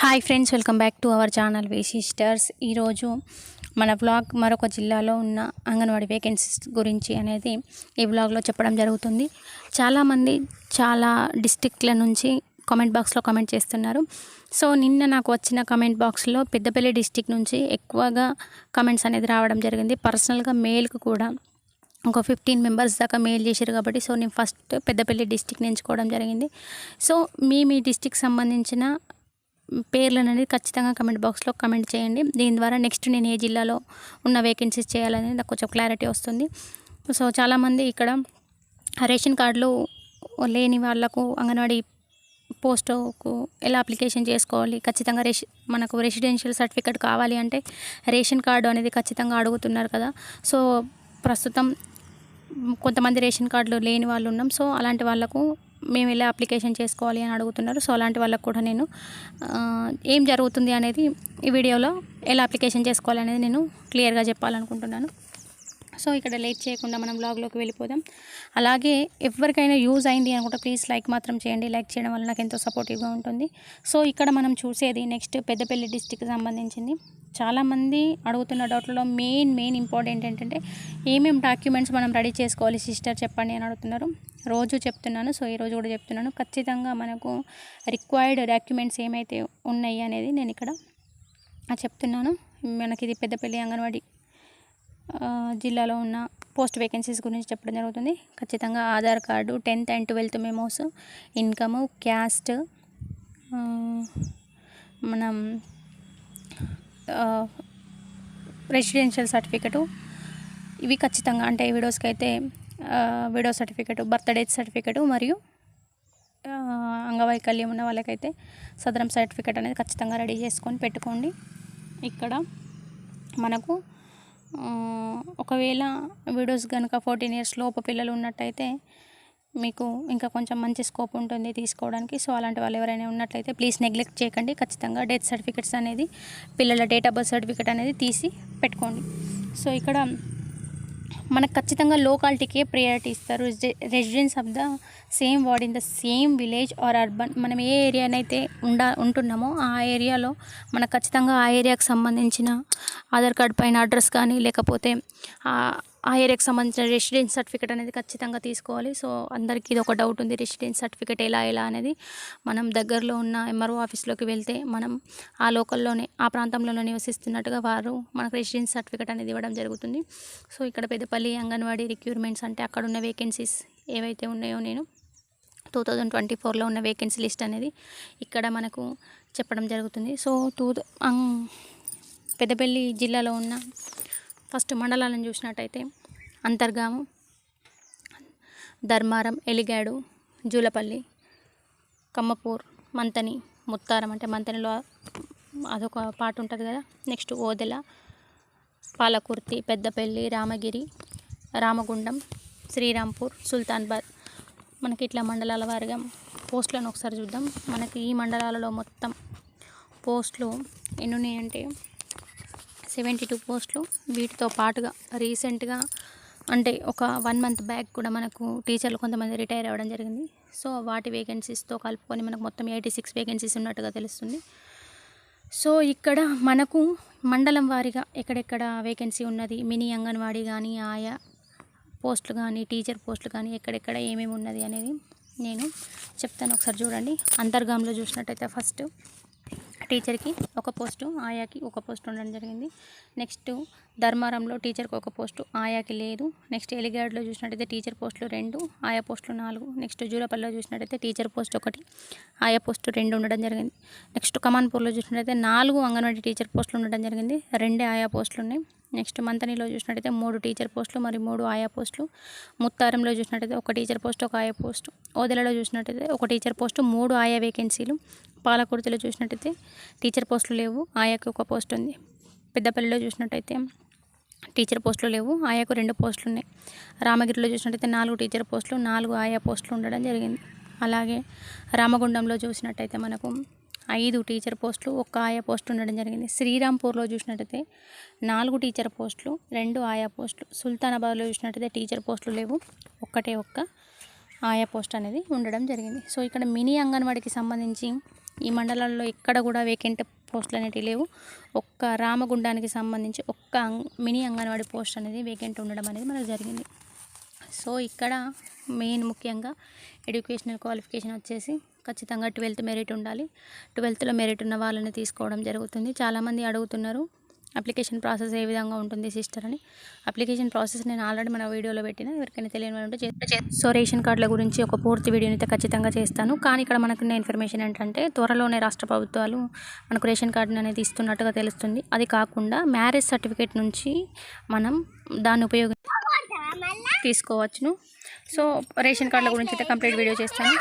Hi friends, welcome back to our channel V sisters. ఈరోజు మన vlog మరొక జిల్లాలో ఉన్న అంగన్వాడీ వేకెన్సీస్ గురించి అనేది ఈ వ్లాగ్లో చెప్పడం జరుగుతుంది. చాలామంది చాలా డిస్ట్రిక్ట్ల నుంచి కామెంట్ బాక్స్లో కామెంట్ చేస్తున్నారు. సో నిన్న నాకు వచ్చిన కామెంట్ బాక్స్లో పెద్దపల్లి డిస్ట్రిక్ట్ నుంచి ఎక్కువగా కామెంట్స్ అనేది రావడం జరిగింది. పర్సనల్గా మెయిల్కి కూడా ఒక 15 మెంబర్స్ దాకా మెయిల్ చేశారు కాబట్టి సో నేను ఫస్ట్ పెద్దపల్లి డిస్ట్రిక్ట్ని ఎంచుకోవడం జరిగింది. సో మీ డిస్ట్రిక్ట్ సంబంధించిన పేర్లు అనేది ఖచ్చితంగా కమెంట్ బాక్స్లో కమెంట్ చేయండి. దీని ద్వారా నెక్స్ట్ నేను ఏ జిల్లాలో ఉన్న వేకెన్సీస్ చేయాలనేది నాకు కొంచెం క్లారిటీ వస్తుంది. సో చాలామంది ఇక్కడ రేషన్ కార్డులు లేని వాళ్ళకు అంగన్వాడీ పోస్టుకు ఎలా అప్లికేషన్ చేసుకోవాలి, ఖచ్చితంగా మనకు రెసిడెన్షియల్ సర్టిఫికేట్ కావాలి అంటే రేషన్ కార్డు అనేది ఖచ్చితంగా అడుగుతున్నారు కదా. సో ప్రస్తుతం కొంతమంది రేషన్ కార్డులు లేని వాళ్ళు ఉన్నాం. సో అలాంటి వాళ్ళకు మేము ఎలా అప్లికేషన్ చేసుకోవాలి అని అడుగుతున్నారు. సో అలాంటి వాళ్ళకు కూడా నేను ఏం జరుగుతుంది అనేది ఈ వీడియోలో ఎలా అప్లికేషన్ చేసుకోవాలి అనేది నేను క్లియర్గా చెప్పాలనుకుంటున్నాను. సో ఇక్కడ లేట్ చేయకుండా మనం బ్లాగ్లోకి వెళ్ళిపోదాం. అలాగే ఎవరికైనా యూజ్ అయింది అనుకుంటే ప్లీజ్ లైక్ మాత్రం చేయండి. లైక్ చేయడం వల్ల నాకు ఎంతో సపోర్టివ్గా ఉంటుంది. సో ఇక్కడ మనం చూసేది నెక్స్ట్ పెద్దపల్లి డిస్ట్రిక్ట్కి సంబంధించింది. చాలామంది అడుగుతున్న డౌట్లలో మెయిన్ ఇంపార్టెంట్ ఏంటంటే ఏమేమి డాక్యుమెంట్స్ మనం రెడీ చేసుకోవాలి సిస్టర్ చెప్పండి అని అడుగుతున్నారు. రోజు చెప్తున్నాను, సో ఈరోజు కూడా చెప్తున్నాను. ఖచ్చితంగా మనకు రిక్వైర్డ్ డాక్యుమెంట్స్ ఏమైతే ఉన్నాయి అనేది నేను ఇక్కడ చెప్తున్నాను. మనకి ఇది పెద్దపల్లి అంగన్వాడీ జిల్లాలో ఉన్న పోస్ట్ వేకెన్సీస్ గురించి చెప్పడం జరుగుతుంది. ఖచ్చితంగా Aadhaar card, 10th and 12th memos, income, caste, మనం రెసిడెన్షియల్ సర్టిఫికెటు, ఇవి ఖచ్చితంగా అంటే విడోస్కి అయితే విడో సర్టిఫికెటు, బర్త్డే సర్టిఫికెటు మరియు అంగవైకల్యం ఉన్న వాళ్ళకైతే సదరం సర్టిఫికెట్ అనేది ఖచ్చితంగా రెడీ చేసుకొని పెట్టుకోండి. ఇక్కడ మనకు ఒకవేళ విడోస్ కనుక 14 years లోపు పిల్లలు ఉన్నట్టయితే మీకు ఇంకా కొంచెం మంచి స్కోప్ ఉంటుంది తీసుకోవడానికి. సో అలాంటి వాళ్ళు ఎవరైనా ఉన్నట్లయితే ప్లీజ్ నెగ్లెక్ట్ చేయకండి. ఖచ్చితంగా డెత్ సర్టిఫికెట్స్ అనేది, పిల్లల డేట్ ఆఫ్ బర్త్ సర్టిఫికెట్ అనేది తీసి పెట్టుకోండి. సో ఇక్కడ మనకు ఖచ్చితంగా లోకాలిటీకే ప్రియారిటీ ఇస్తారు. Residence of the same ward in the same village or urban. మనం ఏ ఏరియానైతే ఉంటున్నామో ఆ ఏరియాలో మనకు ఖచ్చితంగా ఆ ఏరియాకి సంబంధించిన ఆధార్ కార్డ్ పైన అడ్రస్ కానీ లేకపోతే ఆ ఏరియాకి సంబంధించిన రెసిడెన్స్ సర్టిఫికేట్ అనేది ఖచ్చితంగా తీసుకోవాలి. సో అందరికీ ఇది ఒక డౌట్ ఉంది, రెసిడెన్స్ సర్టిఫికేట్ ఎలా అనేది. మనం దగ్గరలో ఉన్న ఎంఆర్ఓ ఆఫీస్లోకి వెళ్తే మనం ఆ లోకల్లోనే ఆ ప్రాంతంలోనే నివసిస్తున్నట్టుగా వారు మనకు రెసిడెన్స్ సర్టిఫికేట్ అనేది ఇవ్వడం జరుగుతుంది. సో ఇక్కడ పెద్దపల్లి అంగన్వాడీ రిక్రూట్మెంట్స్ అంటే అక్కడ ఉన్న వేకెన్సీస్ ఏవైతే ఉన్నాయో నేను 2024లో ఉన్న వేకెన్సీ లిస్ట్ అనేది ఇక్కడ మనకు చెప్పడం జరుగుతుంది. సో పెద్దపల్లి జిల్లాలో ఉన్న ఫస్ట్ మండలాలను చూసినట్టయితే అంతర్గాము, ధర్మారం, ఎలిగాడు, జూలపల్లి, కమ్మపూర్, మంతని, ముత్తారం అంటే మంతనిలో అదొక పాట ఉంటుంది కదా. నెక్స్ట్ ఓదెల, పాలకుర్తి, పెద్దపల్లి, రామగిరి, రామగుండం, శ్రీరాంపూర్, సుల్తాన్బాద్. మనకి ఇట్లా మండలాల వారిగా పోస్టులను ఒకసారి చూద్దాం. మనకి ఈ మండలాలలో మొత్తం పోస్టులు ఎన్ని ఉన్నాయంటే 72 పోస్టులు. వీటితో పాటుగా రీసెంట్గా అంటే ఒక 1 month బ్యాక్ కూడా మనకు టీచర్లు కొంతమంది రిటైర్ అవ్వడం జరిగింది. సో వాటి వేకెన్సీస్తో కలుపుకొని మనకు మొత్తం 86 వేకెన్సీస్ ఉన్నట్టుగా తెలుస్తుంది. సో ఇక్కడ మనకు మండలం వారీగా ఎక్కడెక్కడ వేకెన్సీ ఉన్నది, మినీ అంగన్వాడీ కానీ ఆయా పోస్టులు కానీ టీచర్ పోస్టులు కానీ ఎక్కడెక్కడ ఏమేమి ఉన్నది అనేది నేను చెప్తాను. ఒకసారి చూడండి. అంతర్గాంలో చూసినట్టయితే ఫస్ట్ టీచర్కి ఒక పోస్టు, ఆయాకి ఒక పోస్ట్ ఉండడం జరిగింది. నెక్స్ట్ ధర్మారంలో టీచర్కి ఒక పోస్టు, ఆయాకి లేదు. నెక్స్ట్ ఎలిగాడ్లో చూసినట్టయితే టీచర్ పోస్టులు 2, ఆయా పోస్టులు 4. నెక్స్ట్ జూలపల్లిలో చూసినట్టయితే టీచర్ పోస్ట్ 1, ఆయా పోస్టు 2 ఉండడం జరిగింది. నెక్స్ట్ కమాన్పూర్లో చూసినట్టయితే 4 అంగన్వాడీ టీచర్ పోస్టులు ఉండడం జరిగింది, 2 ఆయా పోస్టులు ఉన్నాయి. నెక్స్ట్ మంతనిలో చూసినట్టయితే 3 టీచర్ పోస్టులు మరియు 3 ఆయా పోస్టులు. ముత్తారంలో చూసినట్టయితే 1 టీచర్ పోస్ట్, 1 ఆయా పోస్టు. ఓదెలలో చూసినట్టయితే 1 టీచర్ పోస్టు, 3 ఆయా వేకెన్సీలు. పాలకుర్తిలో చూసినట్టయితే టీచర్ పోస్టులు లేవు, ఆయాకి 1 పోస్ట్ ఉంది. పెద్దపల్లిలో చూసినట్టయితే టీచర్ పోస్టులు లేవు, ఆయాకు 2 పోస్టులు ఉన్నాయి. రామగిరిలో చూసినట్టయితే 4 టీచర్ పోస్టులు, 4 ఆయా పోస్టులు ఉండడం జరిగింది. అలాగే రామగుండంలో చూసినట్టయితే మనకు 5 టీచర్ పోస్టులు, 1 ఆయా పోస్టు ఉండడం జరిగింది. శ్రీరాంపూర్లో చూసినట్టయితే 4 టీచర్ పోస్టులు, 2 ఆయా పోస్టులు. సుల్తానాబాద్లో చూసినట్టయితే టీచర్ పోస్టులు లేవు, 1 ఆయా పోస్ట్ అనేది ఉండడం జరిగింది. సో ఇక్కడ మినీ అంగన్వాడీకి సంబంధించి ఈ మండలంలో ఎక్కడ కూడా వేకెంట్ పోస్టులు అనేవి లేవు. ఒక్క రామగుండానికి సంబంధించి ఒక్క మినీ అంగన్వాడీ పోస్ట్ అనేది వేకెంట్ ఉండడం అనేది మనకు జరిగింది. సో ఇక్కడ మెయిన్ ముఖ్యంగా ఎడ్యుకేషనల్ క్వాలిఫికేషన్ వచ్చేసి ఖచ్చితంగా 12th మెరిట్ ఉండాలి. 12thలో మెరిట్ ఉన్న వాళ్ళని తీసుకోవడం జరుగుతుంది. చాలామంది అడుగుతున్నారు అప్లికేషన్ ప్రాసెస్ ఏ విధంగా ఉంటుంది సిస్టర్ అని. అప్లికేషన్ ప్రాసెస్ నేను ఆల్రెడీ మన వీడియోలో పెట్టిన, ఎవరికైనా తెలియని వాళ్ళు ఉంటే సో రేషన్ కార్డుల గురించి ఒక పూర్తి వీడియోని అయితే ఖచ్చితంగా చేస్తాను. కానీ ఇక్కడ మనకున్న ఇన్ఫర్మేషన్ ఏంటంటే త్వరలోనే రాష్ట్ర ప్రభుత్వాలు మనకు రేషన్ కార్డుని అనేది ఇస్తున్నట్టుగా తెలుస్తుంది. అది కాకుండా మ్యారేజ్ సర్టిఫికేట్ నుంచి మనం దాన్ని తీసుకోవచ్చును. సో రేషన్ కార్డుల గురించి అయితే కంప్లీట్ వీడియో చేస్తాను.